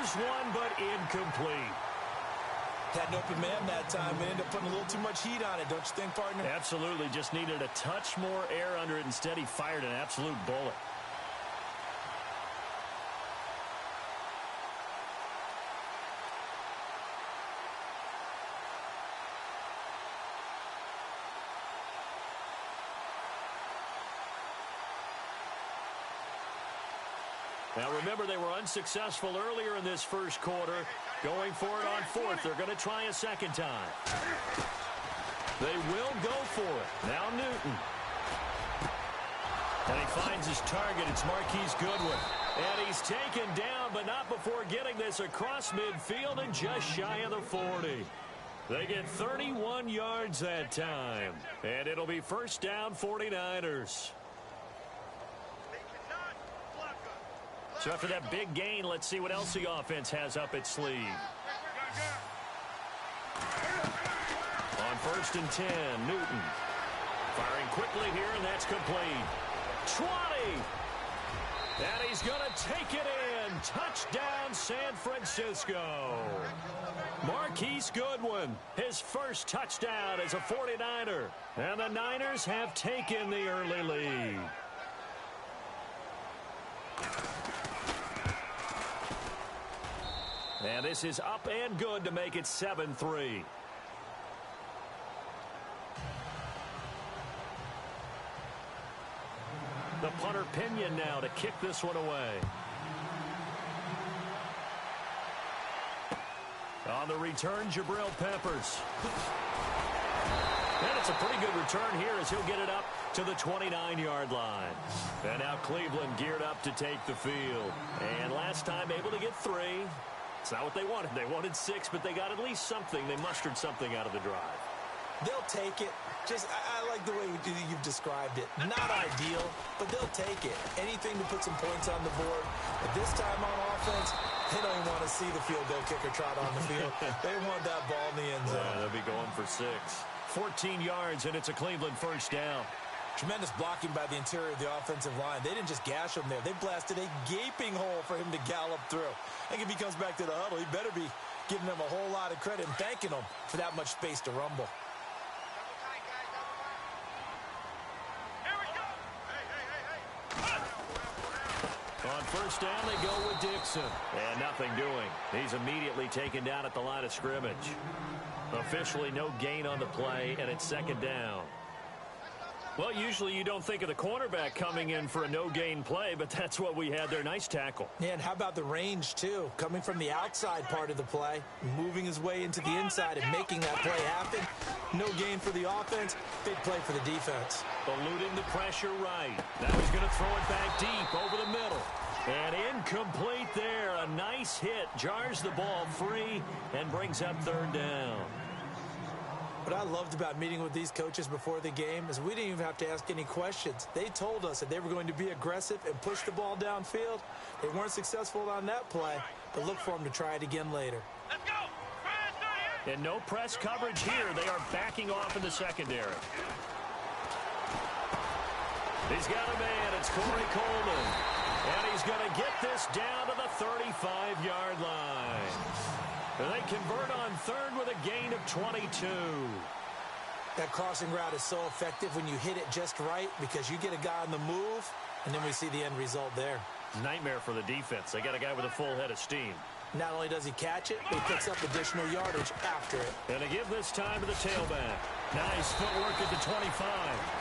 Fires one, but incomplete. Had an open man that time and ended up putting a little too much heat on it, don't you think, partner? Absolutely. Just needed a touch more air under it. Instead, he fired an absolute bullet. Now, remember, they were unsuccessful earlier in this first quarter. Going for it on fourth. They're going to try a second time. They will go for it. Now Newton. And he finds his target. It's Marquise Goodwin. And he's taken down, but not before getting this across midfield and just shy of the 40. They get 31 yards that time. And it'll be first down 49ers. So after that big gain, let's see what else the offense has up its sleeve. On 1st and 10, Newton. Firing quickly here, and that's complete. 20! And he's going to take it in. Touchdown, San Francisco. Marquise Goodwin, his first touchdown as a 49er. And the Niners have taken the early lead. And this is up and good to make it 7-3. The punter Pinion now to kick this one away. On the return, Jabril Peppers. And it's a pretty good return here as he'll get it up to the 29-yard line. And now Cleveland geared up to take the field. And last time able to get 3. It's not what they wanted. They wanted 6, but they got at least something. They mustered something out of the drive. They'll take it. I like the way you've described it. Not ideal, but they'll take it. Anything to put some points on the board. But this time on offense, they don't even want to see the field goal kicker trot on the field. They want that ball in the end zone. Yeah, they'll be going for 6. 14 yards, and it's a Cleveland first down. Tremendous blocking by the interior of the offensive line. They didn't just gash him there. They blasted a gaping hole for him to gallop through. I think if he comes back to the huddle, he better be giving them a whole lot of credit and thanking them for that much space to rumble. On first down, they go with Dixon. And nothing doing. He's immediately taken down at the line of scrimmage. Officially no gain on the play, and it's second down. Well, usually you don't think of the cornerback coming in for a no-gain play, but that's what we had there. Nice tackle. Yeah, and how about the range, too? Coming from the outside part of the play, moving his way into the inside and making that play happen. No gain for the offense, big play for the defense. Eluding the pressure right. Now he's going to throw it back deep over the middle. And incomplete there. A nice hit. Jars the ball free and brings up third down. What I loved about meeting with these coaches before the game is we didn't even have to ask any questions. They told us that they were going to be aggressive and push the ball downfield. They weren't successful on that play, but look for them to try it again later. Let's go! And no press coverage here. They are backing off in the secondary. He's got a man. It's Corey Coleman. And he's going to get this down to the 35-yard line. And they convert on third with a gain of 22. That crossing route is so effective when you hit it just right because you get a guy on the move, and then we see the end result there. Nightmare for the defense. They got a guy with a full head of steam. Not only does he catch it, but he picks up additional yardage after it. And to give this time to the tailback. Nice footwork at the 25.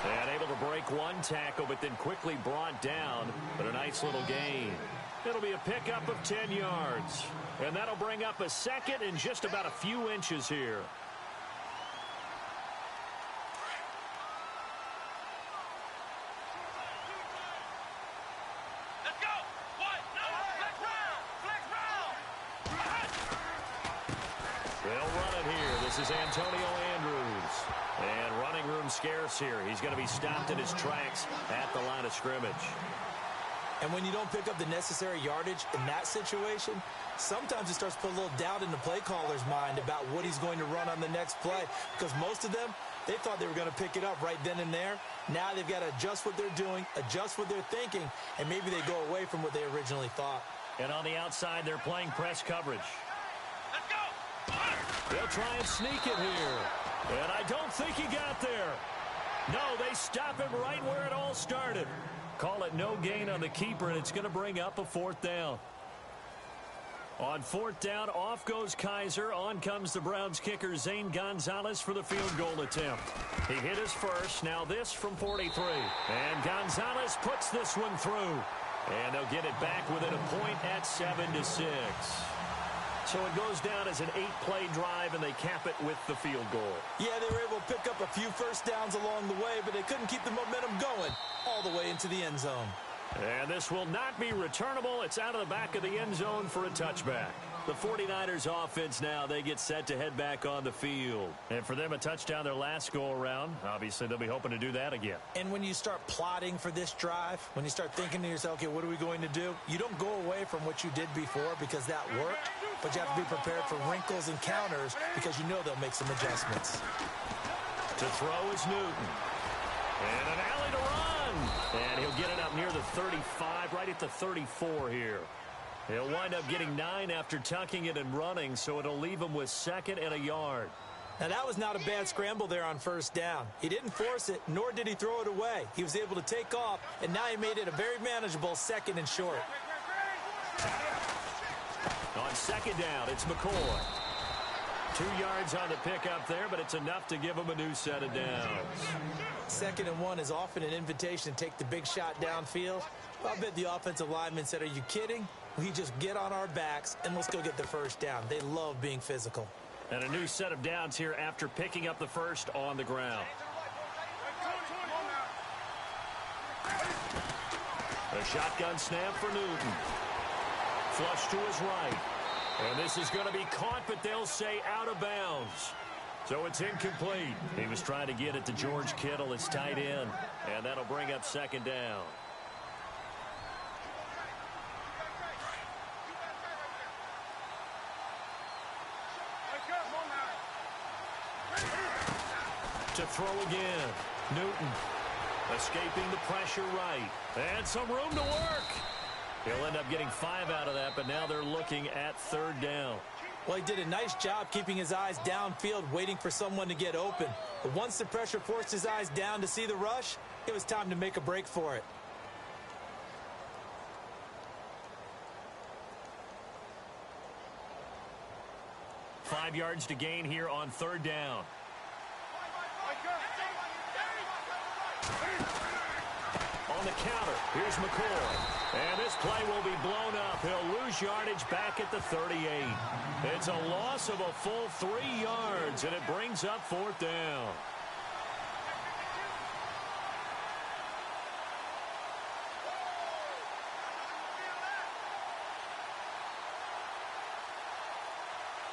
And able to break one tackle, but then quickly brought down. But a nice little gain. It'll be a pickup of 10 yards. And that'll bring up a second and just about a few inches here. Let's go! What? No! Flex round! Flex round! They'll run it here. This is Antonio Andrews. And running room scarce here. He's going to be stopped in his tracks at the line of scrimmage. And when you don't pick up the necessary yardage in that situation, sometimes it starts to put a little doubt in the play caller's mind about what he's going to run on the next play. Because most of them, they thought they were going to pick it up right then and there. Now they've got to adjust what they're doing, adjust what they're thinking, and maybe they go away from what they originally thought. And on the outside, they're playing press coverage. Let's go. They'll try and sneak it here. And I don't think he got there. No, they stop him right where it all started. Call it no gain on the keeper, and it's going to bring up a 4th down. On 4th down, off goes Kaiser. On comes the Browns kicker, Zane Gonzalez, for the field goal attempt. He hit his first. Now this from 43. And Gonzalez puts this one through. And they'll get it back within a point at 7-6. So it goes down as an 8-play drive, and they cap it with the field goal. Yeah, they were able to pick up a few first downs along the way, but they couldn't keep the momentum going all the way into the end zone. And this will not be returnable. It's out of the back of the end zone for a touchback. The 49ers offense now, they get set to head back on the field. And for them, a touchdown their last go-around. Obviously, they'll be hoping to do that again. And when you start plotting for this drive, when you start thinking to yourself, okay, what are we going to do? You don't go away from what you did before because that worked, but you have to be prepared for wrinkles and counters because you know they'll make some adjustments. To throw is Newton. And an alley to run. And he'll get it up near the 35, right at the 34 here. He'll wind up getting 9 after tucking it and running, so it'll leave him with 2nd and a yard. Now, that was not a bad scramble there on 1st down. He didn't force it, nor did he throw it away. He was able to take off, and now he made it a very manageable 2nd and short. On 2nd down, it's McCoy. 2 yards on the pickup there, but it's enough to give him a new set of downs. 2nd and 1 is often an invitation to take the big shot downfield. I bet the offensive lineman said, are you kidding? We just get on our backs and let's go get the 1st down. They love being physical. And a new set of downs here after picking up the first on the ground. A shotgun snap for Newton. Flush to his right. And this is going to be caught, but they'll say out of bounds. So it's incomplete. He was trying to get it to George Kittle, his tight end. And that'll bring up 2nd down. To throw again. Newton escaping the pressure right. And some room to work. He'll end up getting 5 out of that, but now they're looking at 3rd down. Well, he did a nice job keeping his eyes downfield, waiting for someone to get open. But once the pressure forced his eyes down to see the rush, it was time to make a break for it. Five yards to gain here on 3rd down. On the counter, here's McCoy. And this play will be blown up. He'll lose yardage back at the 38. It's a loss of a full 3 yards, and it brings up 4th down.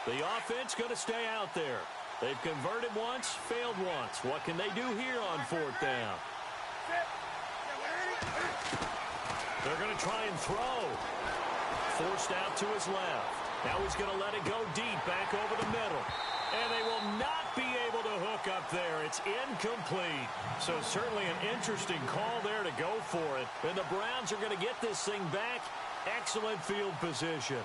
The offense going to stay out there. They've converted once, failed once. What can they do here on 4th down? They're going to try and throw. Forced out to his left. Now he's going to let it go deep back over the middle. And they will not be able to hook up there. It's incomplete. So certainly an interesting call there to go for it. And the Browns are going to get this thing back. Excellent field position.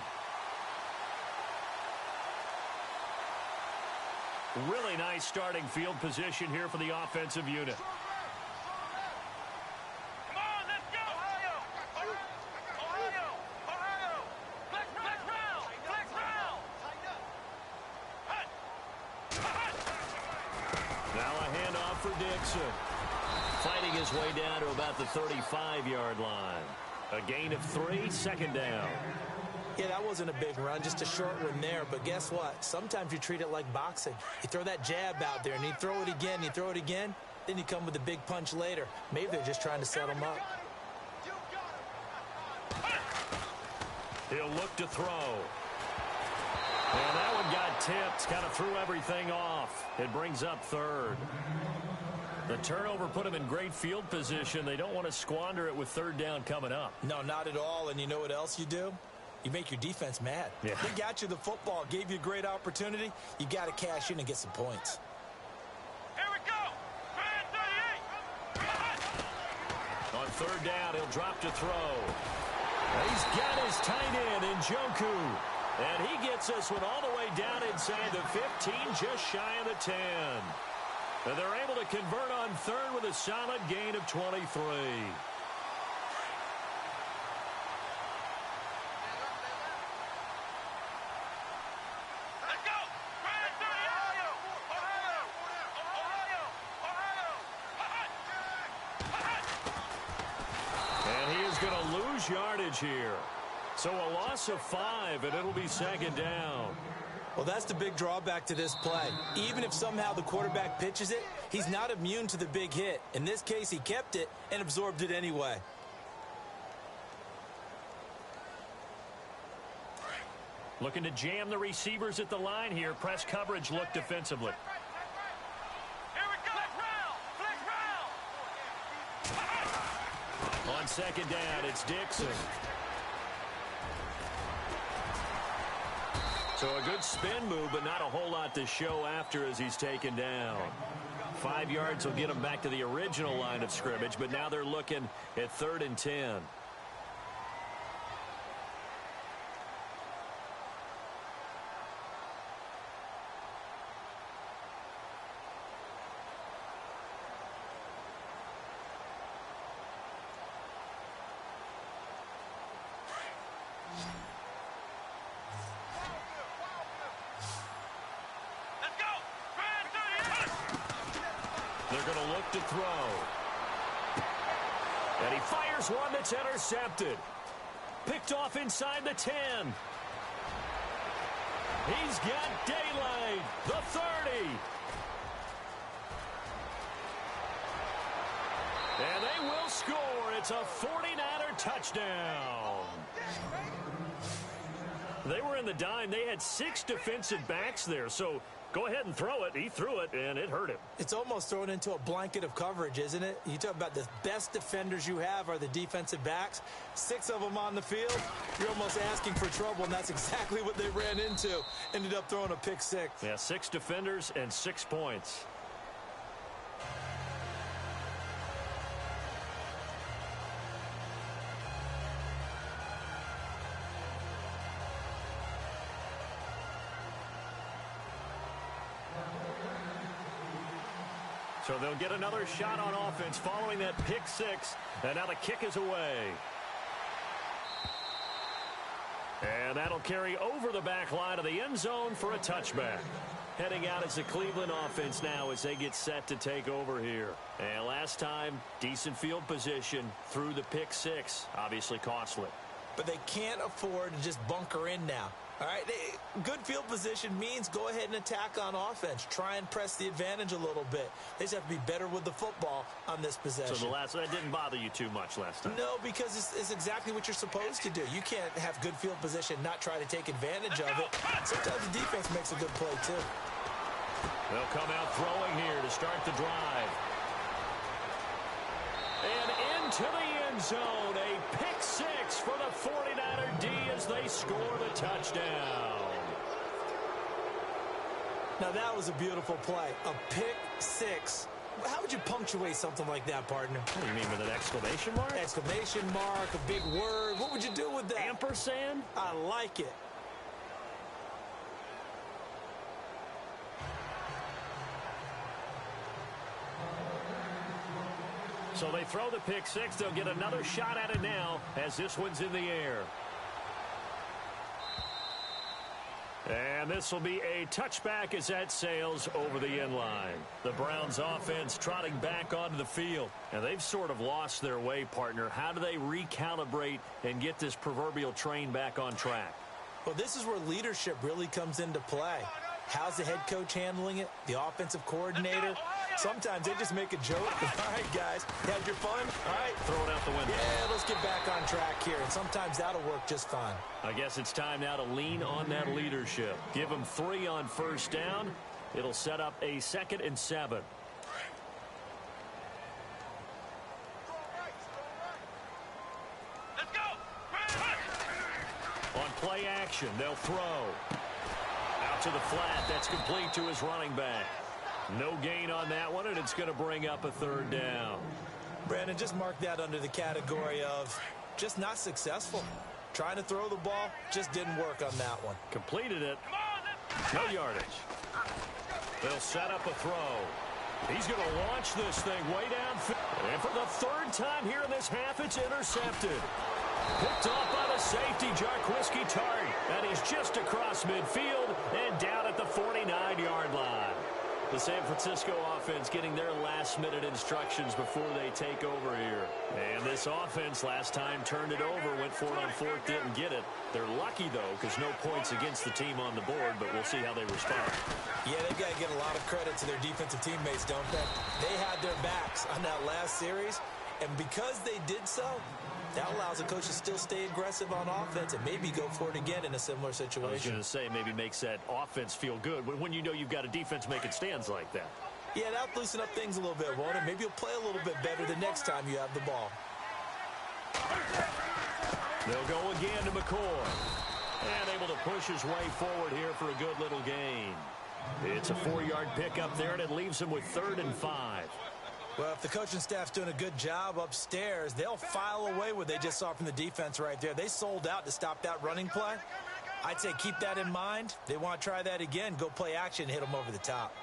Really nice starting field position here for the offensive unit. Come on, let's go! Ohio! Ohio! Ohio! Flex round! Flex round! Now a handoff for Dixon. Fighting his way down to about the 35-yard line. A gain of 3, 2nd down. Yeah, that wasn't a big run, just a short one there. But guess what? Sometimes you treat it like boxing. You throw that jab out there, and you throw it again, you throw it again, then you come with a big punch later. Maybe they're just trying to set him up. He'll look to throw. And that one got tipped, kind of threw everything off. It brings up 3rd. The turnover put him in great field position. They don't want to squander it with 3rd down coming up. No, not at all. And you know what else you do? You make your defense mad. Yeah. They got you the football, gave you a great opportunity. You got to cash in and get some points. Here we go! 38! On 3rd down, he'll drop to throw. He's got his tight end in Njoku. And he gets this one all the way down inside the 15, just shy of the 10. And they're able to convert on third with a solid gain of 23. Yardage here. So a loss of 5, and it'll be second down. Well, that's the big drawback to this play. Even if somehow the quarterback pitches it, he's not immune to the big hit. In this case, he kept it and absorbed it anyway. Looking to jam the receivers at the line here. Press coverage look defensively. On second down, it's Dixon. So a good spin move, but not a whole lot to show after as he's taken down. 5 yards will get him back to the original line of scrimmage, but now they're looking at 3rd and 10. They're going to look to throw. And he fires one that's intercepted. Picked off inside the 10. He's got daylight. The 30. And they will score. It's a 49er touchdown. They were in the dime. They had 6 defensive backs there, so go ahead and throw it. He threw it, and it hurt him. It's almost thrown into a blanket of coverage, isn't it? You talk about the best defenders you have are the defensive backs. 6 of them on the field. You're almost asking for trouble, and that's exactly what they ran into. Ended up throwing a pick 6. Yeah, 6 defenders and 6 points. So they'll get another shot on offense following that pick 6. And now the kick is away. And that'll carry over the back line of the end zone for a touchback. Heading out as the Cleveland offense now as they get set to take over here. And last time, decent field position through the pick 6. Obviously costly. But they can't afford to just bunker in now. All right, good field position means go ahead and attack on offense. Try and press the advantage a little bit. They just have to be better with the football on this possession. So that didn't bother you too much last time? No, because it's exactly what you're supposed to do. You can't have good field position, not try to take advantage of it. Sometimes the defense makes a good play, too. They'll come out throwing here to start the drive. And into the end zone, a pick 6 for the 49er D as they score the touchdown. Now that was a beautiful play. A pick 6. How would you punctuate something like that, partner? What do you mean, with an exclamation mark? Exclamation mark, a big word. What would you do with that? Ampersand? I like it. So they throw the pick 6. They'll get another shot at it now as this one's in the air. And this will be a touchback as that sails over the end line. The Browns offense trotting back onto the field. And they've sort of lost their way, partner. How do they recalibrate and get this proverbial train back on track? Well, this is where leadership really comes into play. How's the head coach handling it? The offensive coordinator? Sometimes they just make a joke. All right, guys, had your fun? All right. Throw it out the window. Yeah, let's get back on track here. And sometimes that'll work just fine. I guess it's time now to lean on that leadership. Give them 3 on first down. It'll set up a 2nd and 7. Let's go. On play action, they'll throw. Out to the flat. That's complete to his running back. No gain on that one, and it's going to bring up a 3rd down. Brandon, just mark that under the category of just not successful. Trying to throw the ball just didn't work on that one. Completed it. No yardage. They'll set up a throw. He's going to launch this thing way downfield. And for the third time here in this half, it's intercepted. Picked off by the safety, Jarquiski Tart. And he's just across midfield and down at the 49-yard line. The San Francisco offense getting their last-minute instructions before they take over here. And this offense last time turned it over, went for it on fourth, didn't get it. They're lucky, though, because no points against the team on the board, but we'll see how they respond. Yeah, they've got to get a lot of credit to their defensive teammates, don't they? They had their backs on that last series, and because they did so, that allows the coach to still stay aggressive on offense and maybe go for it again in a similar situation. I was going to say, maybe makes that offense feel good when you know you've got a defense making stands like that. Yeah, that'll loosen up things a little bit, won't it? Maybe you'll play a little bit better the next time you have the ball. They'll go again to McCoy. And able to push his way forward here for a good little gain. It's a 4-yard pickup there, and it leaves him with 3rd and 5. Well, if the coaching staff's doing a good job upstairs, they'll file away what they just saw from the defense right there. They sold out to stop that running play. I'd say keep that in mind. They want to try that again. Go play action, hit them over the top.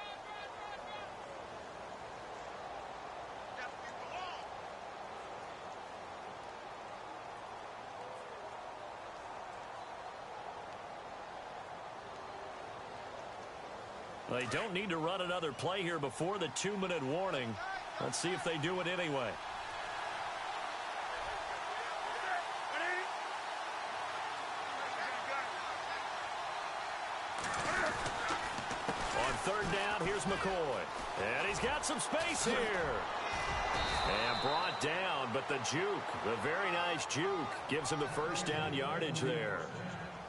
They don't need to run another play here before the 2-minute warning. Let's see if they do it anyway. On 3rd down, here's McCoy. And he's got some space here. And brought down, but the juke, the very nice juke, gives him the 1st down yardage there.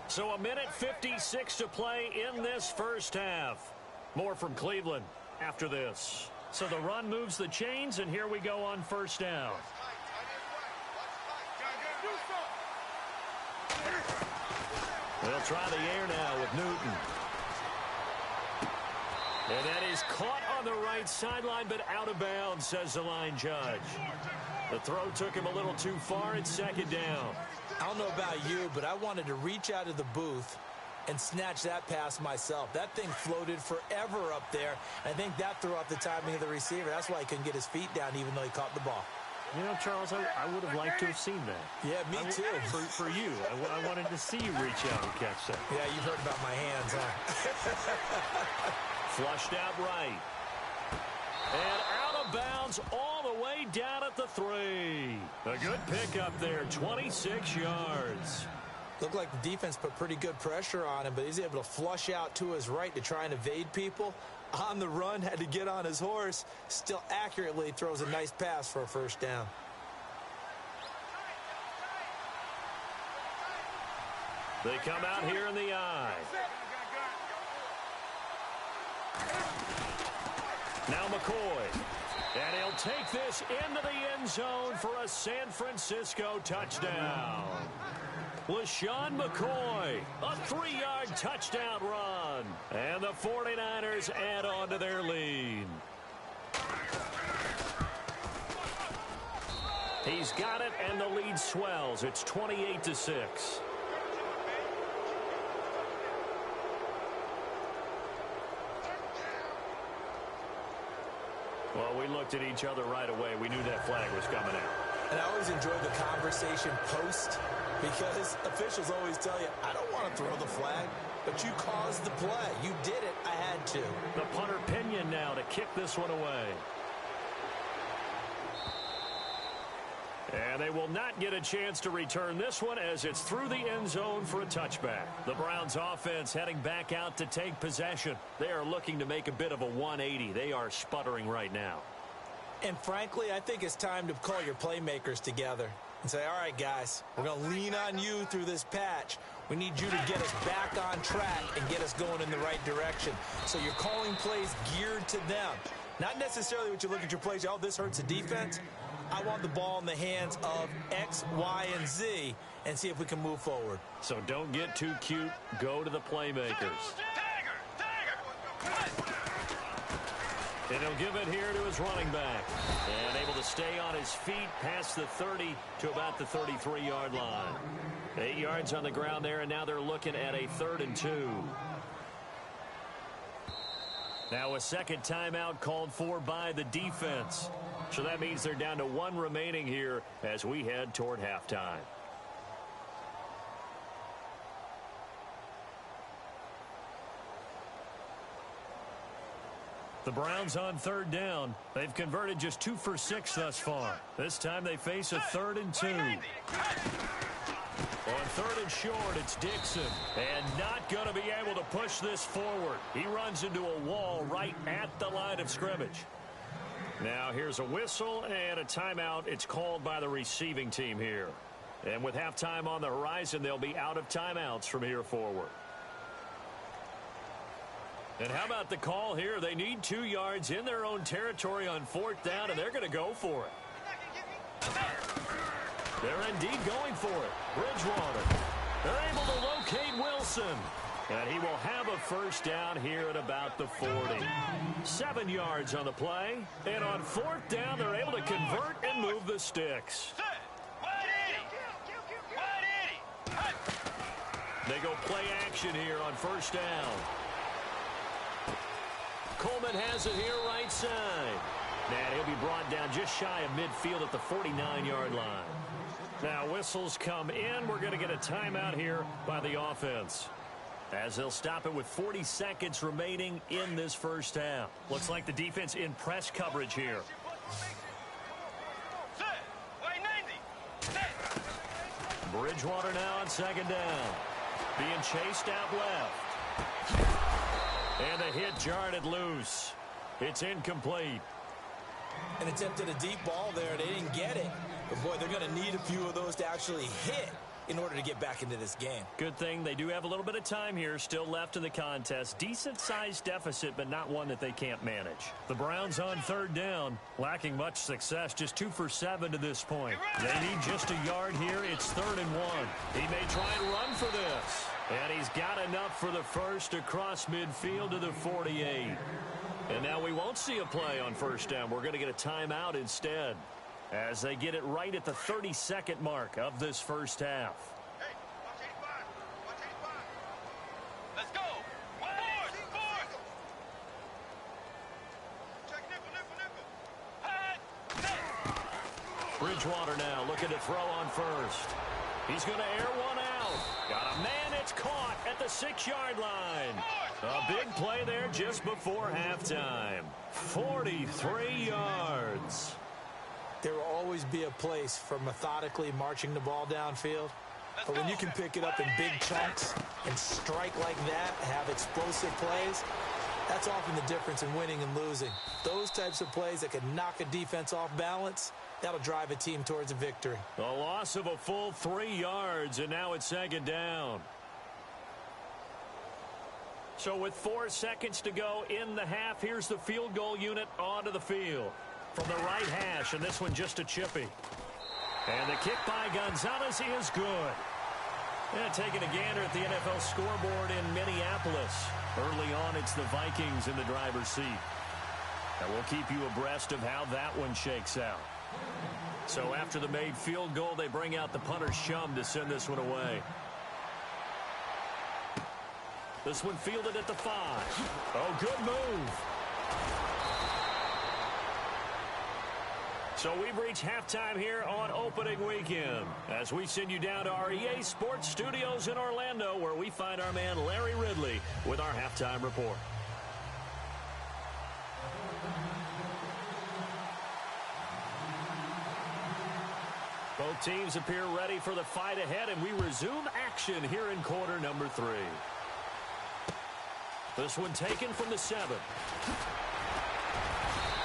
So 1:56 to play in this first half. More from Cleveland after this. So the run moves the chains, and here we go on 1st down. They'll try the air now with Newton. And that is caught on the right sideline, but out of bounds, says the line judge. The throw took him a little too far. It's 2nd down. I don't know about you, but I wanted to reach out of the booth and snatch that pass myself. That thing floated forever up there. I think that threw off the timing of the receiver. That's why he couldn't get his feet down even though he caught the ball. You know, Charles, I would have liked to have seen that. Yeah, me too. For you. I wanted to see you reach out and catch that. Yeah, you've heard about my hands, huh? Flushed out right. And out of bounds all the way down at the 3. A good pickup there, 26 yards. Looked like the defense put pretty good pressure on him, but he's able to flush out to his right to try and evade people. On the run, had to get on his horse. Still accurately throws a nice pass for a 1st down. They come out here in the eye. Now McCoy. And he'll take this into the end zone for a San Francisco touchdown. LaShawn McCoy, a 3-yard touchdown run. And the 49ers add on to their lead. He's got it, and the lead swells. It's 28-6. Well, we looked at each other right away. We knew that flag was coming out. And I always enjoy the conversation post because officials always tell you, I don't want to throw the flag, but you caused the play. You did it. I had to. The punter Pinion now to kick this one away. And they will not get a chance to return this one as it's through the end zone for a touchback. The Browns offense heading back out to take possession. They are looking to make a bit of a 180. They are sputtering right now. And frankly, I think it's time to call your playmakers together and say, all right, guys, we're going to lean on you through this patch. We need you to get us back on track and get us going in the right direction. So you're calling plays geared to them. Not necessarily what you look at your plays, oh, this hurts the defense. I want the ball in the hands of X, Y, and Z and see if we can move forward. So don't get too cute. Go to the playmakers. And he'll give it here to his running back. And able to stay on his feet past the 30 to about the 33-yard line. 8 yards on the ground there, and now they're looking at a 3rd and 2. Now a second timeout called for by the defense. So that means they're down to 1 remaining here as we head toward halftime. The Browns on 3rd down. They've converted just 2 for 6 thus far. This time they face a 3rd and 2. On 3rd and short, it's Dixon. And not going to be able to push this forward. He runs into a wall right at the line of scrimmage. Now here's a whistle and a timeout. It's called by the receiving team here. And with halftime on the horizon, they'll be out of timeouts from here forward. And how about the call here? They need 2 yards in their own territory on 4th down, and they're going to go for it. They're indeed going for it. Bridgewater. They're able to locate Wilson. And he will have a 1st down here at about the 40. 7 yards on the play. And on 4th down, they're able to convert and move the sticks. They go play action here on 1st down. Coleman has it here right side. And he'll be brought down just shy of midfield at the 49-yard line. Now whistles come in. We're going to get a timeout here by the offense, as they'll stop it with 40 seconds remaining in this 1st half. Looks like the defense in press coverage here. Bridgewater now on 2nd down. Being chased out left. And the hit jarred it loose. It's incomplete. And attempted a deep ball there. They didn't get it. But, boy, they're going to need a few of those to actually hit in order to get back into this game. Good thing they do have a little bit of time here still left in the contest. Decent-sized deficit, but not one that they can't manage. The Browns on 3rd down, lacking much success, just 2 for 7 to this point. They need just a yard here. It's 3rd and 1. He may try and run for this. And he's got enough for the 1st across midfield to the 48. And now we won't see a play on 1st down. We're going to get a timeout instead, as they get it right at the 32nd mark of this 1st half. Hey, watch 85. Watch 85. Let's go. Fourth. Check nickel. Bridgewater now looking to throw on 1st. He's going to air one out. Got a man. It's caught at the 6-yard line. A big play there just before halftime. 43 yards. There will always be a place for methodically marching the ball downfield. But when you can pick it up in big chunks and strike like that, have explosive plays, that's often the difference in winning and losing. Those types of plays that can knock a defense off balance, that'll drive a team towards a victory. A loss of a full 3 yards, and now it's 2nd down. So with 4 seconds to go in the half, here's the field goal unit onto the field. From the right hash, and this one just a chippy. And the kick by Gonzalez is good. And taking a gander at the NFL scoreboard in Minneapolis. Early on, it's the Vikings in the driver's seat. And we'll keep you abreast of how that one shakes out. So after the made field goal, they bring out the punter's chum to send this one away. This one fielded at the 5. Oh, good move. So we've reached halftime here on opening weekend as we send you down to our EA Sports Studios in Orlando, where we find our man Larry Ridley with our halftime report. Both teams appear ready for the fight ahead, and we resume action here in quarter number 3. This one taken from the 7.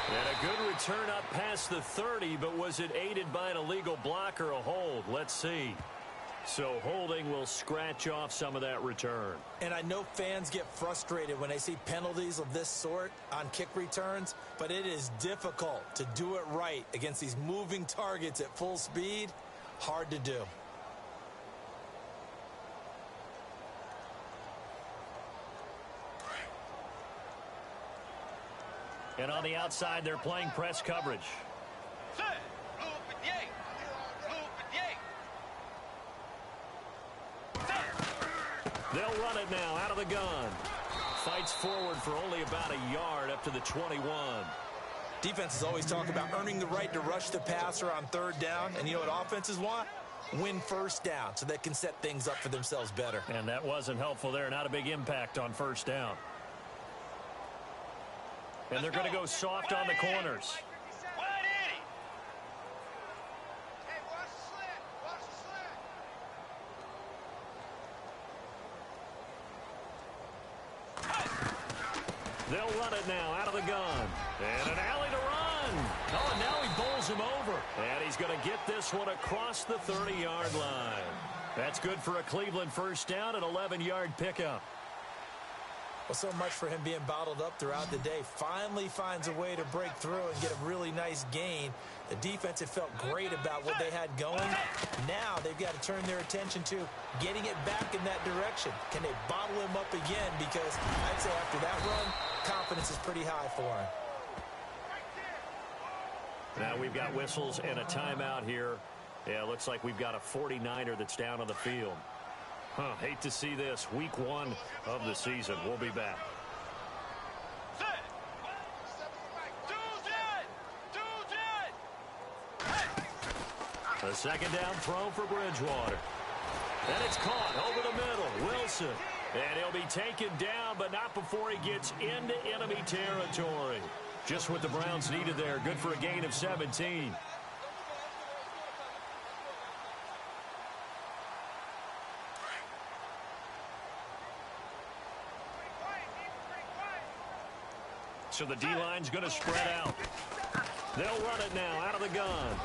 And a good return up past the 30, but was it aided by an illegal block or a hold? Let's see. So holding will scratch off some of that return. And I know fans get frustrated when they see penalties of this sort on kick returns, but it is difficult to do it right against these moving targets at full speed. Hard to do. And on the outside, they're playing press coverage. Set. Blue 58. Blue 58. Set. They'll run it now out of the gun. Fights forward for only about a yard up to the 21. Defenses always talk about earning the right to rush the passer on third down. And you know what offenses want? Win first down so they can set things up for themselves better. And that wasn't helpful there. Not a big impact on first down. And they're going to go soft on the corners. They'll run it now out of the gun. And an alley to run. Oh, and now he bowls him over. And he's going to get this one across the 30-yard line. That's good for a Cleveland first down, an 11-yard pickup. Well, so much for him being bottled up throughout the day. Finally finds a way to break through and get a really nice gain. The defense had felt great about what they had going. Now they've got to turn their attention to getting it back in that direction. Can they bottle him up again? Because I'd say after that run, confidence is pretty high for him. Now we've got whistles and a timeout here. Yeah, it looks like we've got a 49er that's down on the field. Hate to see this. Week 1 of the season. We'll be back. A second down throw for Bridgewater. And it's caught over the middle. Wilson. And he'll be taken down, but not before he gets into enemy territory. Just what the Browns needed there. Good for a gain of 17. So the D-line's going to spread out. They'll run it now out of the gun.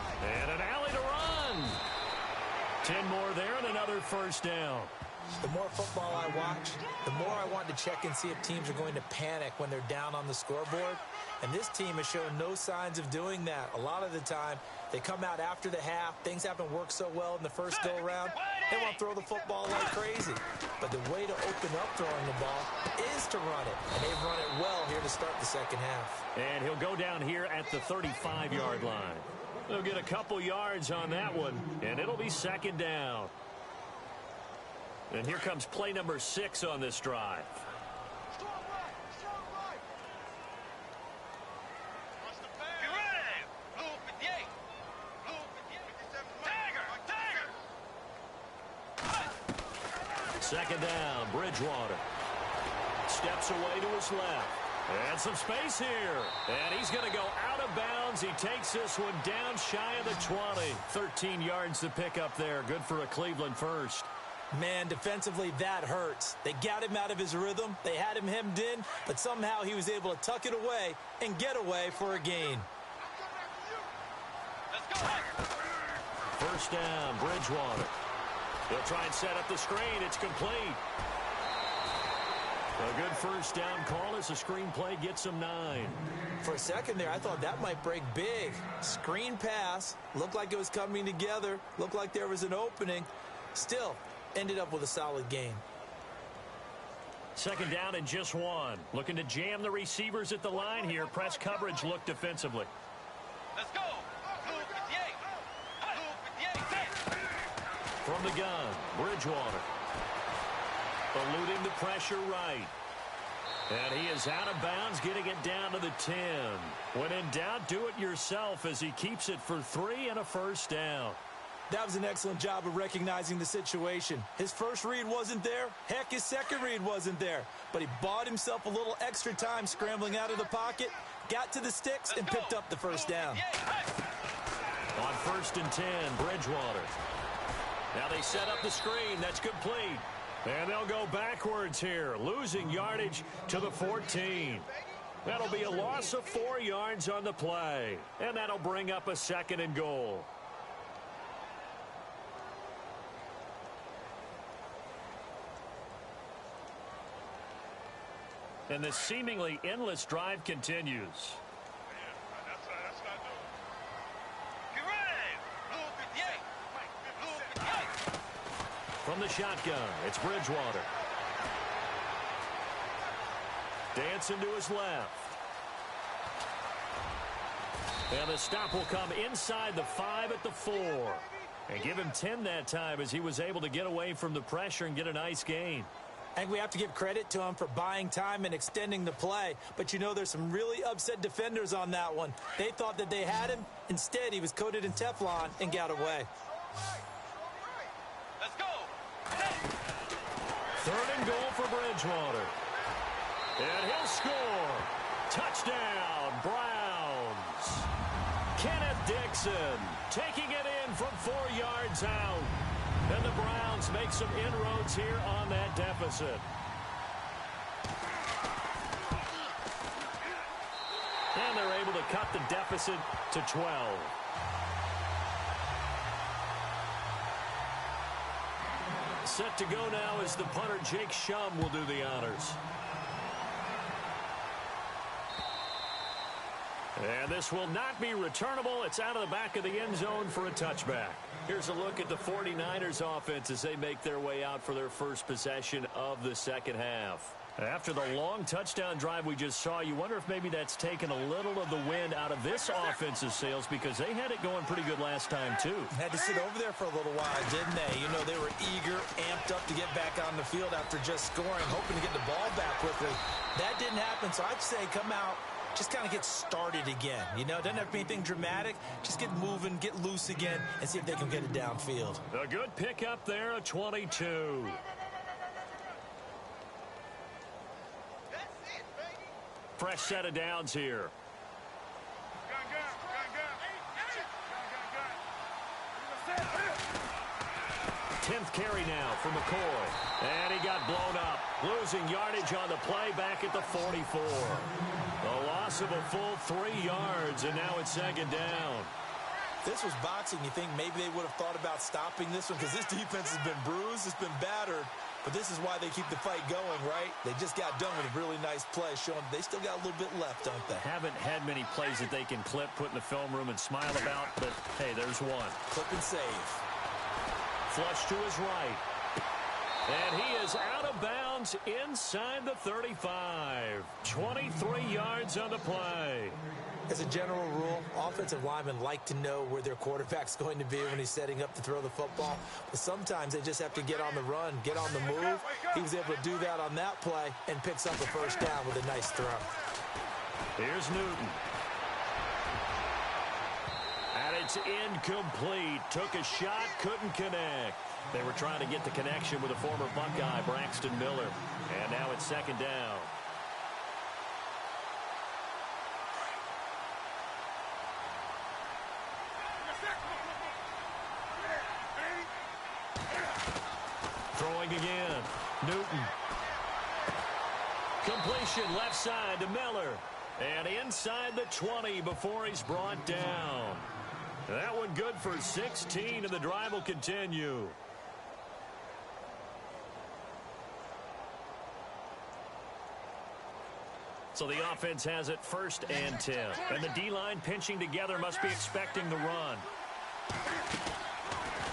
And an alley to run. 10 more there and another first down. The more football I watch, the more I want to check and see if teams are going to panic when they're down on the scoreboard. And this team has shown no signs of doing that. A lot of the time, they come out after the half. Things haven't worked so well in the first go-around. They want to throw the football like crazy. But the way to open up throwing the ball is to run it. And they've run it well here to start the second half. And he'll go down here at the 35-yard line. They'll get a couple yards on that one, and it'll be second down. And here comes play number 6 on this drive. Second down, Bridgewater. Steps away to his left. And some space here. And he's going to go out of bounds. He takes this one down shy of the 20. 13 yards to pick up there. Good for a Cleveland first. Man, defensively, that hurts. They got him out of his rhythm. They had him hemmed in, but somehow he was able to tuck it away and get away for a gain. Let's go. First down, Bridgewater. They'll try and set up the screen. It's complete. A good first down call as the screenplay gets him 9. For a second there, I thought that might break big. Screen pass. Looked like it was coming together. Looked like there was an opening. Still, ended up with a solid game. Second down and just 1. Looking to jam the receivers at the line here. Press coverage look defensively. Let's go. Blue 58. Blue 58. From the gun, Bridgewater. Eluding the pressure right. And he is out of bounds, getting it down to the 10. When in doubt, do it yourself as he keeps it for 3 and a first down. That was an excellent job of recognizing the situation. His first read wasn't there. Heck, his second read wasn't there. But he bought himself a little extra time scrambling out of the pocket, got to the sticks, and picked up the first down. On first and 10, Bridgewater. Now they set up the screen. That's complete. And they'll go backwards here, losing yardage to the 14. That'll be a loss of 4 yards on the play. And that'll bring up a second and goal. And this seemingly endless drive continues. From the shotgun, it's Bridgewater. Dancing to his left. And the stop will come inside the 5 at the 4. And give him 10 that time as he was able to get away from the pressure and get a nice gain. I think we have to give credit to him for buying time and extending the play. But, you know, there's some really upset defenders on that one. They thought that they had him. Instead, he was coated in Teflon and got away. Let's go. 3rd and goal for Bridgewater. And he'll score. Touchdown, Browns. Kenneth Dixon taking it in from 4 yards out. And the Browns make some inroads here on that deficit. And they're able to cut the deficit to 12. Set to go now as the punter Jake Shum will do the honors. And this will not be returnable. It's out of the back of the end zone for a touchback. Here's a look at the 49ers offense as they make their way out for their first possession of the second half. After the long touchdown drive we just saw, you wonder if maybe that's taken a little of the wind out of this offense's sails because they had it going pretty good last time, too. Had to sit over there for a little while, didn't they? You know, they were eager, amped up to get back on the field after just scoring, hoping to get the ball back quickly. That didn't happen, so I'd say come out, just kind of get started again. You know, doesn't have to be anything dramatic. Just get moving, get loose again, and see if they can get it downfield. A good pickup there, a 22. Fresh set of downs here. 10th carry now for McCoy. And he got blown up. Losing yardage on the play back at the 44. A loss of a full 3 yards, and now it's 2nd down. If this was boxing, you think maybe they would have thought about stopping this one because this defense has been bruised, it's been battered. But this is why they keep the fight going, right? They just got done with a really nice play, showing they still got a little bit left, don't they? Haven't had many plays that they can clip, put in the film room, and smile about, but, hey, there's one. Clip and save. Flush to his right. And he is out of bounds inside the 35. 23 yards on the play. As a general rule, offensive linemen like to know where their quarterback's going to be when he's setting up to throw the football. But sometimes they just have to get on the run, get on the move. He was able to do that on that play and picks up a first down with a nice throw. Here's Newton. And it's incomplete. Took a shot, couldn't connect. They were trying to get the connection with a former Buckeye, Braxton Miller. And now it's 2nd down. Throwing again. Newton. Completion left side to Miller. And inside the 20 before he's brought down. That one good for 16, and the drive will continue. So the offense has it 1st and 10. And the D-line pinching together must be expecting the run.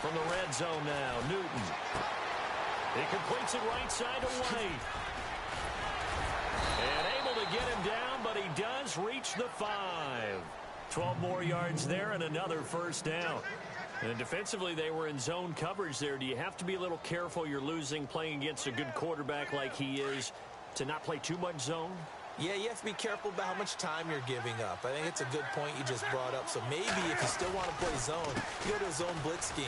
From the red zone now, Newton. He completes it right side to White. And able to get him down, but he does reach the 5. 12 more yards there and another first down. And defensively, they were in zone coverage there. Do you have to be a little careful you're losing playing against a good quarterback like he is to not play too much zone? Yeah, you have to be careful about how much time you're giving up. I think it's a good point you just brought up. So maybe if you still want to play zone, you go to a zone blitz scheme.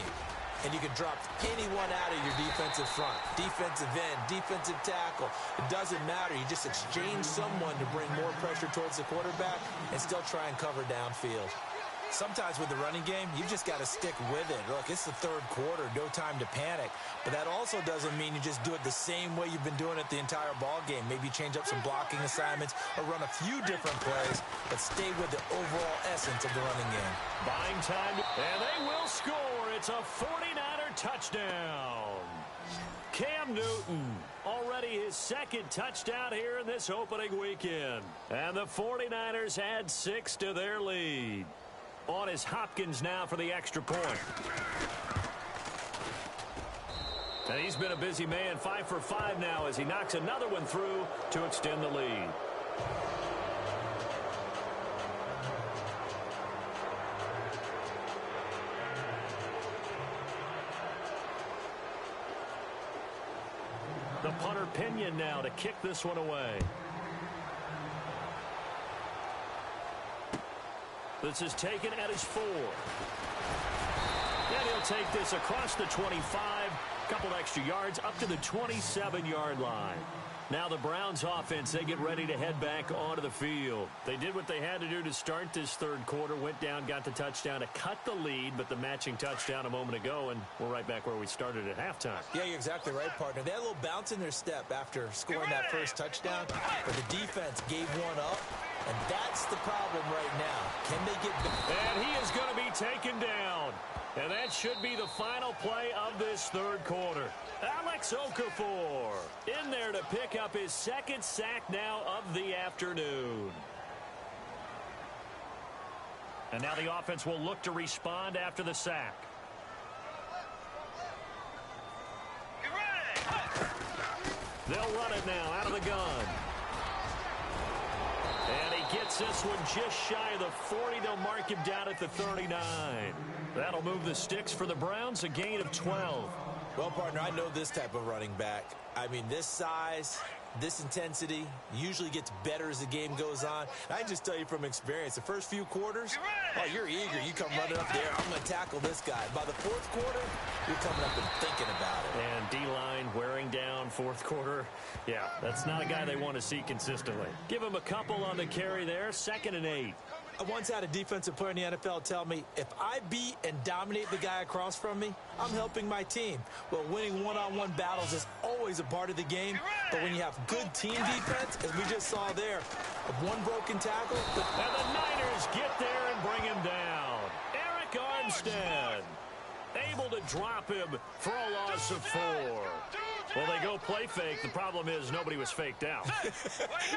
And you can drop anyone out of your defensive front, defensive end, defensive tackle. It doesn't matter. You just exchange someone to bring more pressure towards the quarterback and still try and cover downfield. Sometimes with the running game, you've just got to stick with it. Look, it's the 3rd quarter, no time to panic. But that also doesn't mean you just do it the same way you've been doing it the entire ball game. Maybe change up some blocking assignments or run a few different plays, but stay with the overall essence of the running game. Buying time, and they will score. It's a 49er touchdown. Cam Newton, already his 2nd touchdown here in this opening weekend. And the 49ers add 6 to their lead. On is Hopkins now for the extra point. And he's been a busy man, 5 for 5 now as he knocks another one through to extend the lead. The punter Pinion now to kick this one away. This is taken at his 4. And he'll take this across the 25. Couple extra yards up to the 27-yard line. Now the Browns offense, they get ready to head back onto the field. They did what they had to do to start this third quarter. Went down, got the touchdown to cut the lead, but the matching touchdown a moment ago, and we're right back where we started at halftime. Yeah, you're exactly right, partner. They had a little bounce in their step after scoring that first touchdown, but the defense gave one up, and that's the problem right now. Can they get back? And he is going to be taken down. And that should be the final play of this third quarter. Alex Okafor in there to pick up his second sack now of the afternoon. And now the offense will look to respond after the sack. They'll run it now out of the gun. And he gets this one just shy of the 40. They'll mark him down at the 39. That'll move the sticks for the Browns, a gain of 12. Well, partner, I know this type of running back. I mean, this size, this intensity usually gets better as the game goes on. I can just tell you from experience, the first few quarters, oh, you're eager. You come running up there, I'm going to tackle this guy. By the fourth quarter, you're coming up and thinking about it. And D-line wearing down fourth quarter. Yeah, that's not a guy they want to see consistently. Give him a couple on the carry there, 2nd and 8. I once had a defensive player in the NFL tell me, if I beat and dominate the guy across from me, I'm helping my team. Well, winning one-on-one battles is always a part of the game, but when you have good team defense, as we just saw there, of one broken tackle. And the Niners get there and bring him down. Eric Armstead able to drop him for a loss of 4. Well, they go play fake. The problem is nobody was faked out.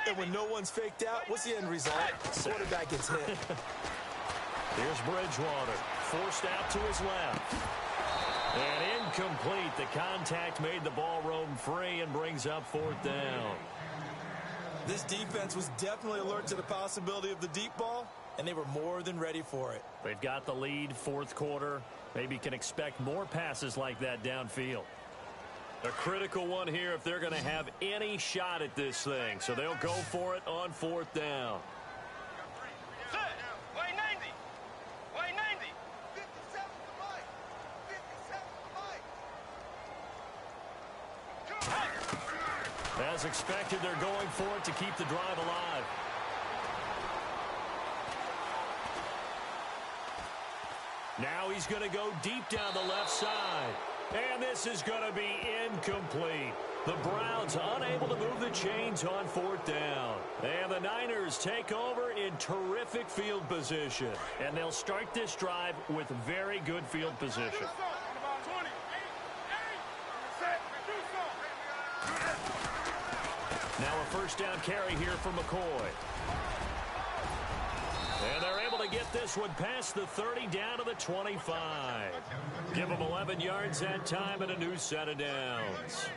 And when no one's faked out, what's the end result? The quarterback gets hit. Here's Bridgewater, forced out to his left. And incomplete. The contact made the ball roam free and brings up 4th down. This defense was definitely alert to the possibility of the deep ball, and they were more than ready for it. They've got the lead, fourth quarter. Maybe can expect more passes like that downfield. A critical one here if they're going to have any shot at this thing. So they'll go for it on 4th down. Why 90? Why 90? As expected, they're going for it to keep the drive alive. Now he's going to go deep down the left side. And this is going to be incomplete. The Browns unable to move the chains on 4th down. And the Niners take over in terrific field position. And they'll start this drive with very good field position. Now a 1st down carry here for McCoy. And they're able to get this one past the 30 down to the 25. Give them 11 yards that time and a new set of downs.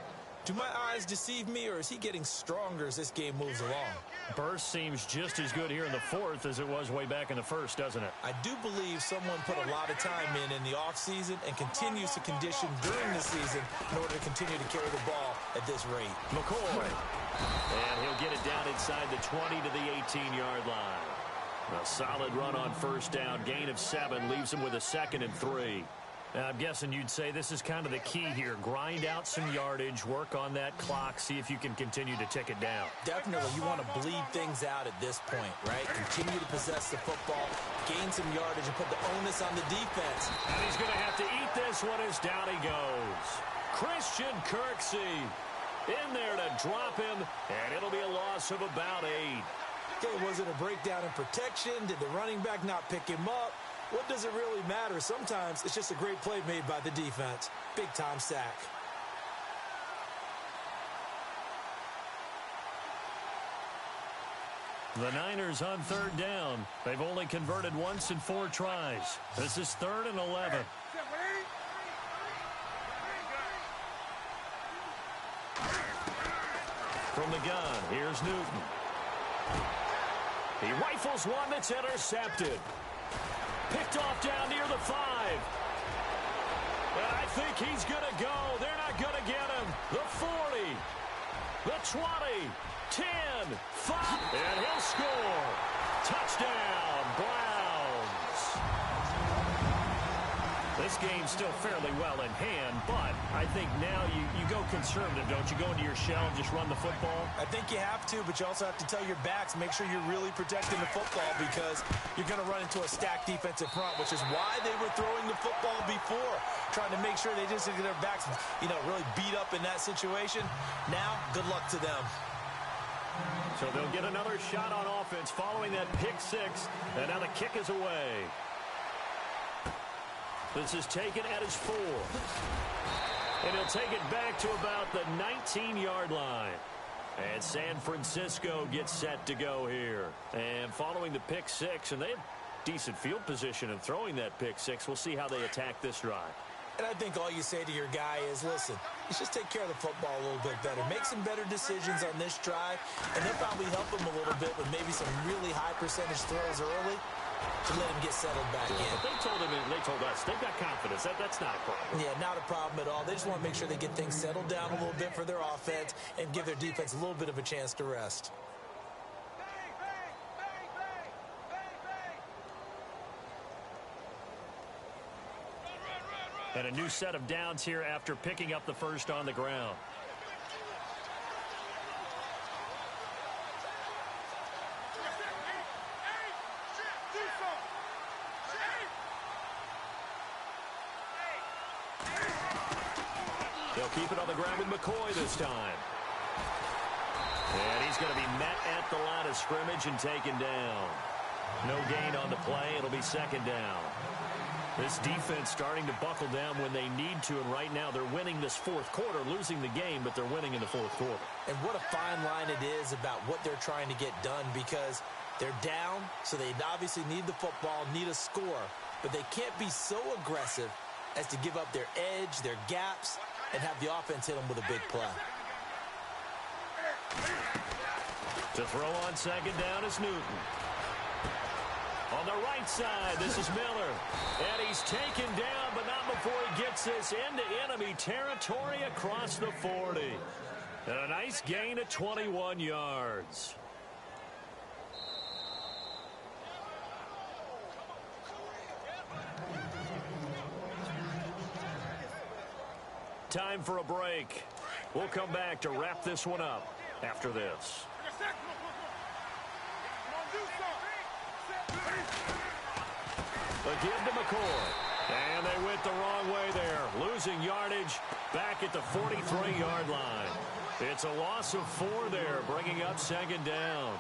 Do my eyes deceive me, or is he getting stronger as this game moves along? Burst seems just as good here in the 4th as it was way back in the 1st, doesn't it? I do believe someone put a lot of time in the offseason and continues to condition during the season in order to continue to carry the ball at this rate. McCoy. And he'll get it down inside the 20 to the 18-yard line. A solid run on 1st down. Gain of 7 leaves him with a 2nd and 3. Now, I'm guessing you'd say this is kind of the key here. Grind out some yardage, work on that clock, see if you can continue to tick it down. Definitely. You want to bleed things out at this point, right? Continue to possess the football, gain some yardage, and put the onus on the defense. And he's going to have to eat this one as down he goes. Christian Kirksey in there to drop him, and it'll be a loss of about 8. Okay, was it a breakdown in protection? Did the running back not pick him up? What does it really matter? Sometimes it's just a great play made by the defense. Big-time sack. The Niners on 3rd down. They've only converted once in 4 tries. This is 3rd and 11. From the gun, here's Newton. He rifles one that's intercepted. Picked off down near the 5. And I think he's going to go. They're not going to get him. The 40. And he'll score. Touchdown, Browns. This game's still fairly well in hand, but I think now you go conservative, don't you? Go into your shell and just run the football? I think you have to, but you also have to tell your backs, make sure you're really protecting the football because you're going to run into a stacked defensive front, which is why they were throwing the football before, trying to make sure they just get their backs, really beat up in that situation. Now, good luck to them. So they'll get another shot on offense following that pick six, and now the kick is away. This is taken at his 4. And he'll take it back to about the 19-yard line. And San Francisco gets set to go here. And following the pick six, and they have decent field position in throwing that pick six. We'll see how they attack this drive. And I think all you say to your guy is, listen, let's just take care of the football a little bit better. Make some better decisions on this drive, and they'll probably help him a little bit with maybe some really high percentage throws early to let him get settled back in. But they told him, and they told us, they've got confidence. That's not a problem. Yeah, not a problem at all. They just want to make sure they get things settled down a little bit for their offense and give their defense a little bit of a chance to rest. And a new set of downs here after picking up the first on the ground. They'll keep it on the ground with McCoy this time. And he's going to be met at the line of scrimmage and taken down. No gain on the play. It'll be second down. This defense starting to buckle down when they need to, and right now they're winning this fourth quarter, losing the game, but they're winning in the fourth quarter. And what a fine line it is about what they're trying to get done because they're down, so they obviously need the football, need a score, but they can't be so aggressive as to give up their edge, their gaps, and have the offense hit them with a big play. To throw on second down is Newton. On the right side, this is Miller. And he's taken down, but not before he gets this into enemy territory across the 40. And a nice gain of 21 yards. Time for a break. We'll come back to wrap this one up after this. The give to McCoy. And they went the wrong way there. Losing yardage back at the 43-yard line. It's a loss of 4 there, bringing up second down.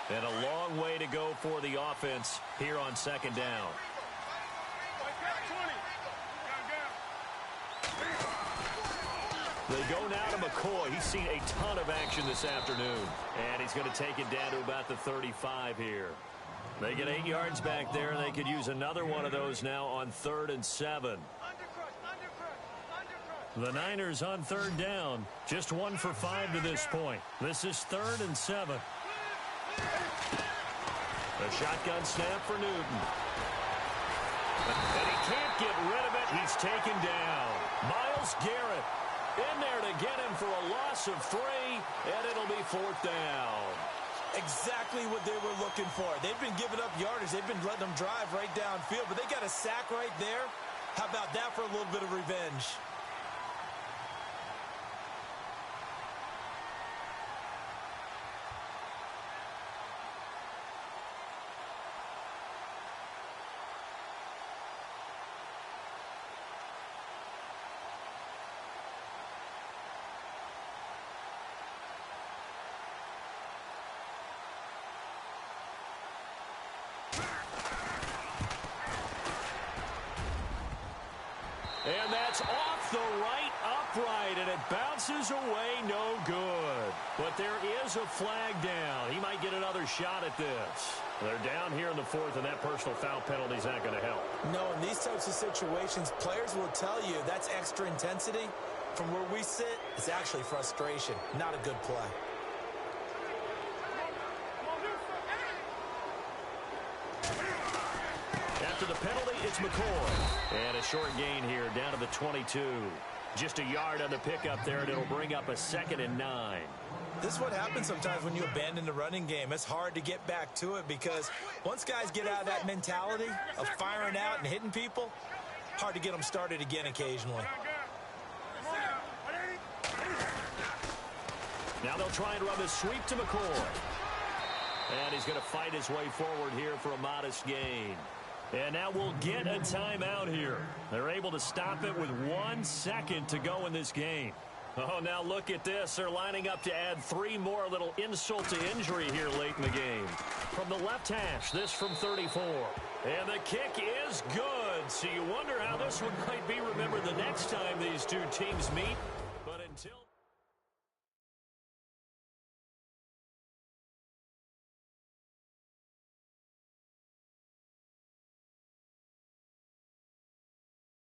And a long way to go for the offense here on second down. They go now to McCoy. He's seen a ton of action this afternoon. And he's going to take it down to about the 35 here. They get 8 yards back there, and they could use another one of those now on 3rd and 7. The Niners on 3rd down. Just 1 for 5 to this point. This is 3rd and 7. A shotgun snap for Newton. And he can't get rid of it. He's taken down. Myles Garrett in there to get him for a loss of 3, and it'll be 4th down. Exactly what they were looking for. They've been giving up yardage. They've been letting them drive right downfield, but they got a sack right there. How about that for a little bit of revenge? And that's off the right upright, and it bounces away, no good. But there is a flag down. He might get another shot at this. They're down here in the 4th, and that personal foul penalty is not going to help. No, in these types of situations, players will tell you that's extra intensity. From where we sit, it's actually frustration, not a good play. And after the penalty, it's McCoy. And a short gain here, down to the 22. Just a yard on the pickup there, and it'll bring up a 2nd and 9. This is what happens sometimes when you abandon the running game. It's hard to get back to it because once guys get out of that mentality of firing out and hitting people, hard to get them started again occasionally. Now they'll try and run the sweep to McCoy. And he's going to fight his way forward here for a modest gain. And now we'll get a timeout here. They're able to stop it with 1 second to go in this game. Oh, now look at this. They're lining up to add 3 more, a little insult to injury here late in the game. From the left hash, this from 34. And the kick is good. So you wonder how this one might be remembered the next time these two teams meet.